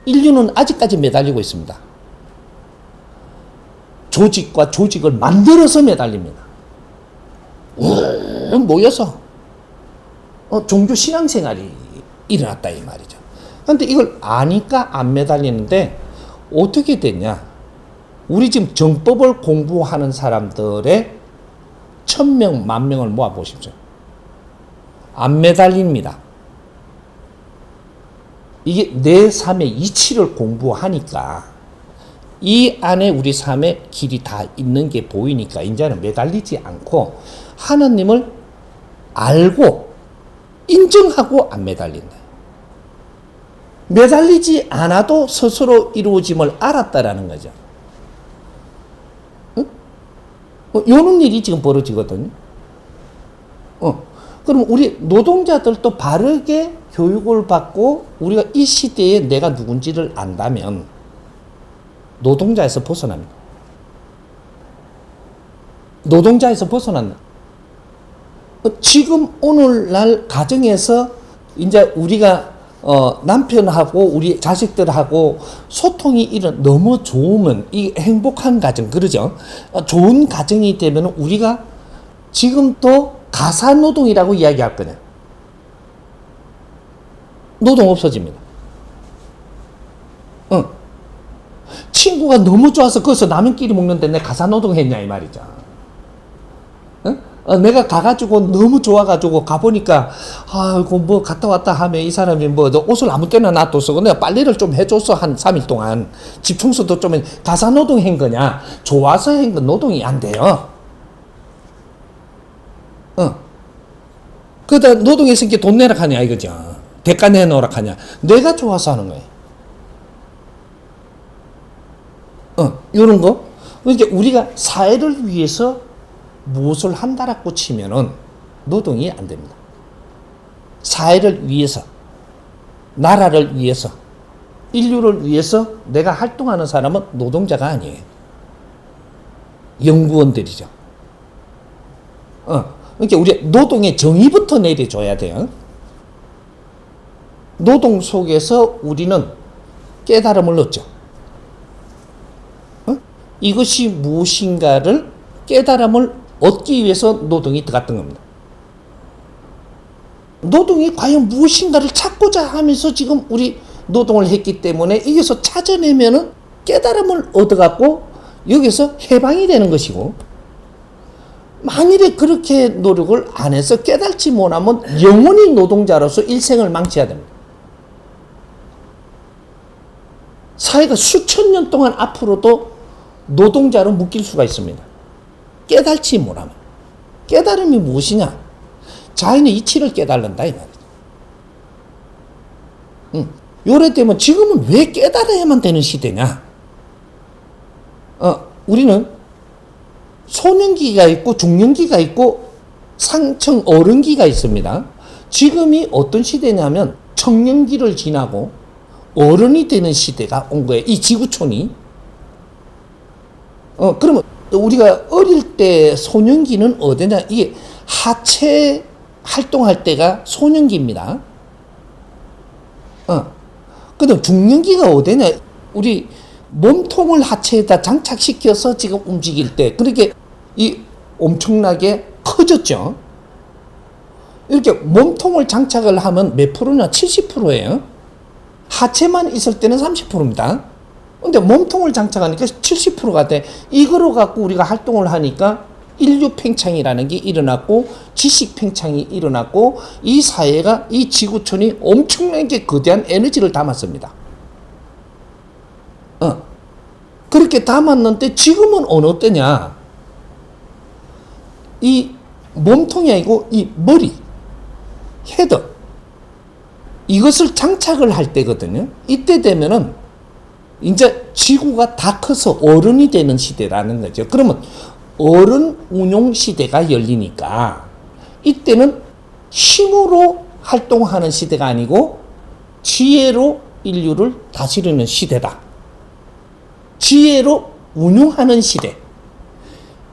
인류는 아직까지 매달리고 있습니다. 조직과 조직을 만들어서 매달립니다. 모여서 종교 신앙생활이 일어났다 이 말이죠. 그런데 이걸 아니까 안 매달리는데 어떻게 됐냐? 우리 지금 정법을 공부하는 사람들의 1000명, 10,000명을 모아보십시오. 안 매달립니다. 이게 내 삶의 이치를 공부하니까 이 안에 우리 삶의 길이 다 있는 게 보이니까 이제는 매달리지 않고 하나님을 알고 인정하고 안 매달린다. 매달리지 않아도 스스로 이루어짐을 알았다라는 거죠. 응? 이런 일이 지금 벌어지거든요. 그럼 우리 노동자들도 바르게 교육을 받고 우리가 이 시대에 내가 누군지를 안다면 노동자에서 벗어납니다. 노동자에서 벗어난다. 지금 오늘날 가정에서 이제 우리가 남편하고 우리 자식들하고 소통이 너무 좋으면 이 행복한 가정 그러죠. 좋은 가정이 되면 우리가 지금 또 가사노동이라고 이야기할 거냐. 노동 없어집니다. 친구가 너무 좋아서 거기서 라면끼리 먹는데 내 가사노동 했냐 이 말이죠. 내가 가가지고 너무 좋아가지고 가보니까 아이고 뭐 갔다 왔다 하면 이 사람이 뭐 옷을 아무 때나 놔뒀어. 내가 빨래를 좀 해줬어 한 3일 동안. 집 청소도 좀 가사노동 한 거냐. 좋아서 한 건 노동이 안 돼요. 그러다 노동했으니까 돈 내라 하냐 이거죠. 대가 내놓으라 하냐. 내가 좋아서 하는 거예요. 이런 거. 그러니까 우리가 사회를 위해서 무엇을 한다라고 치면은 노동이 안 됩니다. 사회를 위해서, 나라를 위해서, 인류를 위해서 내가 활동하는 사람은 노동자가 아니에요. 연구원들이죠. 그러니까 우리 노동의 정의부터 내려줘야 돼요. 노동 속에서 우리는 깨달음을 얻죠. 이것이 무엇인가를 깨달음을 얻기 위해서 노동이 들어갔던 겁니다. 노동이 과연 무엇인가를 찾고자 하면서 지금 우리 노동을 했기 때문에 여기서 찾아내면은 깨달음을 얻어갖고 여기서 해방이 되는 것이고, 만일에 그렇게 노력을 안 해서 깨달지 못하면 영원히 노동자로서 일생을 망쳐야 됩니다. 사회가 수천 년 동안 앞으로도 노동자로 묶일 수가 있습니다. 깨달지 못하면. 깨달음이 무엇이냐? 자연의 이치를 깨달는다 이 말이죠. 요래 되면 지금은 왜 깨달아야만 되는 시대냐? 우리는 소년기가 있고 중년기가 있고 상청 어른기가 있습니다. 지금이 어떤 시대냐면 청년기를 지나고 어른이 되는 시대가 온 거예요. 이 지구촌이. 그러면 우리가 어릴 때 소년기는 어디냐? 이게 하체 활동할 때가 소년기입니다. 그다음 중년기가 어디냐? 우리 몸통을 하체에다 장착시켜서 지금 움직일 때, 그렇게 이 엄청나게 커졌죠. 이렇게 몸통을 장착을 하면 몇 프로나 70%예요. 하체만 있을 때는 30%입니다. 근데 몸통을 장착하니까 70%가 돼. 이거로 갖고 우리가 활동을 하니까 인류 팽창이라는 게 일어났고 지식 팽창이 일어났고 이 사회가 이 지구촌이 엄청나게 거대한 에너지를 담았습니다. 그렇게 담았는데 지금은 어느 때냐? 이 몸통이 아니고 이 머리, 헤드 이것을 장착을 할 때거든요. 이때 되면은 이제 지구가 다 커서 어른이 되는 시대라는 거죠. 그러면 어른 운용 시대가 열리니까 이때는 힘으로 활동하는 시대가 아니고 지혜로 인류를 다스리는 시대다. 지혜로 운용하는 시대.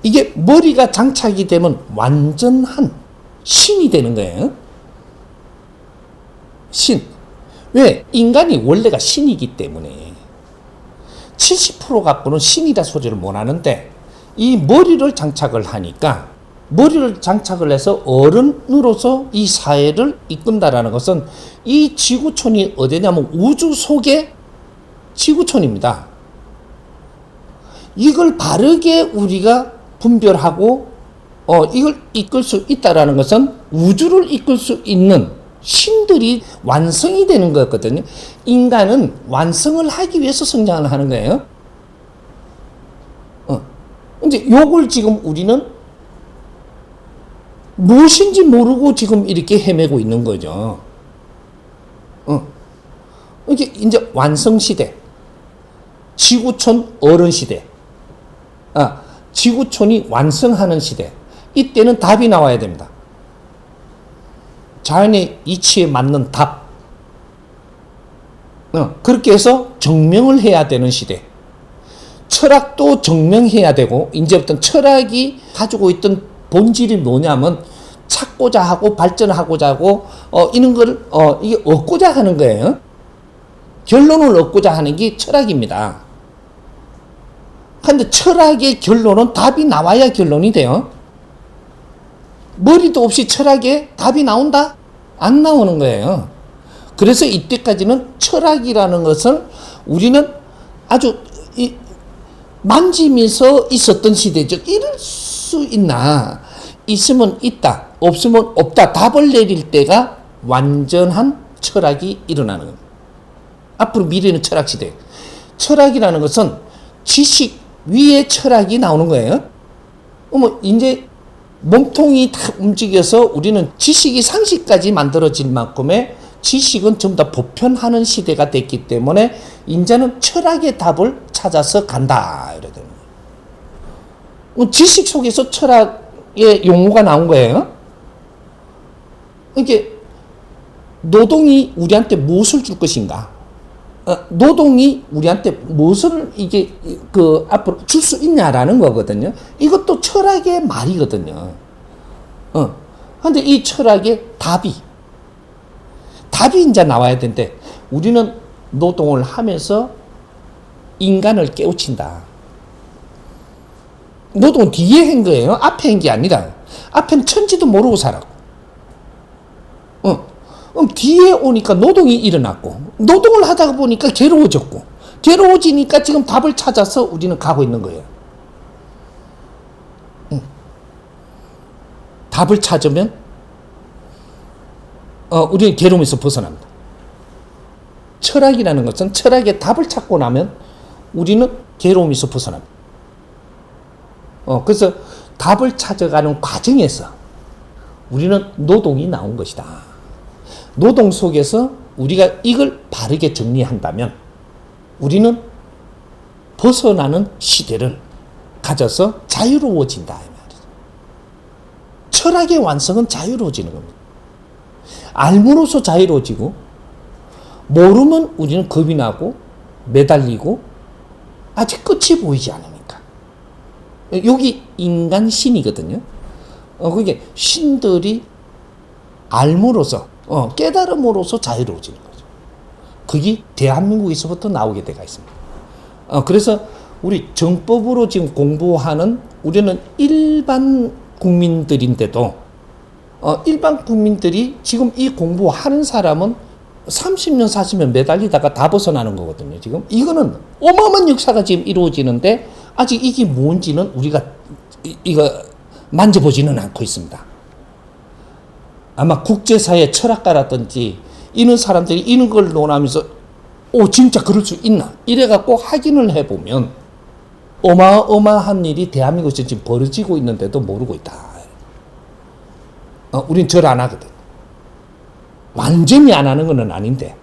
이게 머리가 장착이 되면 완전한 신이 되는 거예요. 신. 왜? 인간이 원래가 신이기 때문에 70% 갖고는 신이라 소리를 못 하는데 이 머리를 장착을 하니까 머리를 장착을 해서 어른으로서 이 사회를 이끈다라는 것은 이 지구촌이 어디냐면 우주 속의 지구촌입니다. 이걸 바르게 우리가 분별하고 이걸 이끌 수 있다라는 것은 우주를 이끌 수 있는 신들이 완성이 되는 거였거든요. 인간은 완성을 하기 위해서 성장을 하는 거예요. 이제 요걸 지금 우리는 무엇인지 모르고 지금 이렇게 헤매고 있는 거죠. 이게 이제 완성 시대, 지구촌 어른 시대, 지구촌이 완성하는 시대. 이때는 답이 나와야 됩니다. 자연의 이치에 맞는 답. 그렇게 해서 증명을 해야 되는 시대. 철학도 증명해야 되고, 이제부터 철학이 가지고 있던 본질이 뭐냐면, 찾고자 하고, 발전하고자 하고, 이런 걸, 이게 얻고자 하는 거예요. 결론을 얻고자 하는 게 철학입니다. 근데 철학의 결론은 답이 나와야 결론이 돼요. 머리도 없이 철학에 답이 나온다? 안 나오는 거예요. 그래서 이때까지는 철학이라는 것을 우리는 아주 만지면서 있었던 시대죠. 이럴 수 있나? 있으면 있다, 없으면 없다. 답을 내릴 때가 완전한 철학이 일어나는 겁니다. 앞으로 미래는 철학 시대. 철학이라는 것은 지식 위에 철학이 나오는 거예요. 이제 몸통이 다 움직여서 우리는 지식이 상식까지 만들어질 만큼의 지식은 전부 다 보편하는 시대가 됐기 때문에 이제는 철학의 답을 찾아서 간다. 이러더니 지식 속에서 철학의 용어가 나온 거예요. 이게 노동이 우리한테 무엇을 줄 것인가? 노동이 우리한테 무엇을 이게 앞으로 줄 수 있냐라는 거거든요. 이것도 철학의 말이거든요. 근데 이 철학의 답이 이제 나와야 되는데 우리는 노동을 하면서 인간을 깨우친다. 노동은 뒤에 한 거예요. 앞에 한 게 아니라. 앞엔 천지도 모르고 살았고. 뒤에 오니까 노동이 일어났고, 노동을 하다 보니까 괴로워졌고, 괴로워지니까 지금 답을 찾아서 우리는 가고 있는 거예요. 답을 찾으면, 우리는 괴로움에서 벗어납니다. 철학이라는 것은 철학의 답을 찾고 나면 우리는 괴로움에서 벗어납니다. 그래서 답을 찾아가는 과정에서 우리는 노동이 나온 것이다. 노동 속에서 우리가 이걸 바르게 정리한다면 우리는 벗어나는 시대를 가져서 자유로워진다. 이 말이죠. 철학의 완성은 자유로워지는 겁니다. 알므로써 자유로워지고 모르면 우리는 겁이 나고 매달리고 아직 끝이 보이지 않으니까. 여기 인간 신이거든요. 그게 신들이 알므로써 깨달음으로써 자유로워지는 거죠. 그게 대한민국에서부터 나오게 돼가 있습니다. 그래서 우리 정법으로 지금 공부하는 우리는 일반 국민들인데도 일반 국민들이 지금 이 공부하는 사람은 30년, 40년 매달리다가 다 벗어나는 거거든요. 지금 이거는 어마어마한 역사가 지금 이루어지는데 아직 이게 뭔지는 우리가 이거 만져보지는 않고 있습니다. 아마 국제사회 철학가라든지 이런 사람들이 이런 걸 논하면서 진짜 그럴 수 있나? 이래갖고 확인을 해보면 어마어마한 일이 대한민국에서 지금 벌어지고 있는데도 모르고 있다. 우린 절 안 하거든. 완전히 안 하는 건 아닌데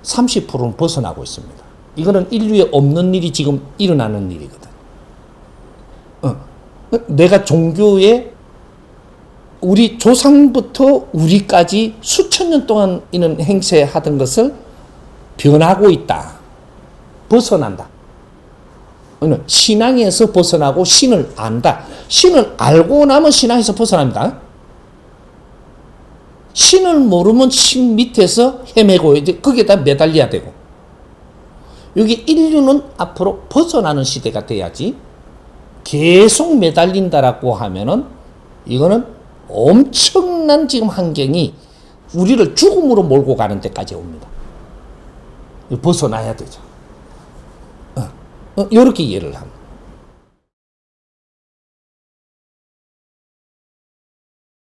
30%는 벗어나고 있습니다. 이거는 인류에 없는 일이 지금 일어나는 일이거든. 내가 종교에 우리 조상부터 우리까지 수천 년 동안 이런 행세하던 것을 변하고 있다. 벗어난다. 신앙에서 벗어나고 신을 안다. 신을 알고 나면 신앙에서 벗어납니다. 신을 모르면 신 밑에서 헤매고 이제 거기에다 매달려야 되고, 여기 인류는 앞으로 벗어나는 시대가 돼야지. 계속 매달린다라고 하면은 이거는 엄청난 지금 환경이 우리를 죽음으로 몰고 가는 데까지 옵니다. 벗어나야 되죠. 이렇게 이해를 합니다.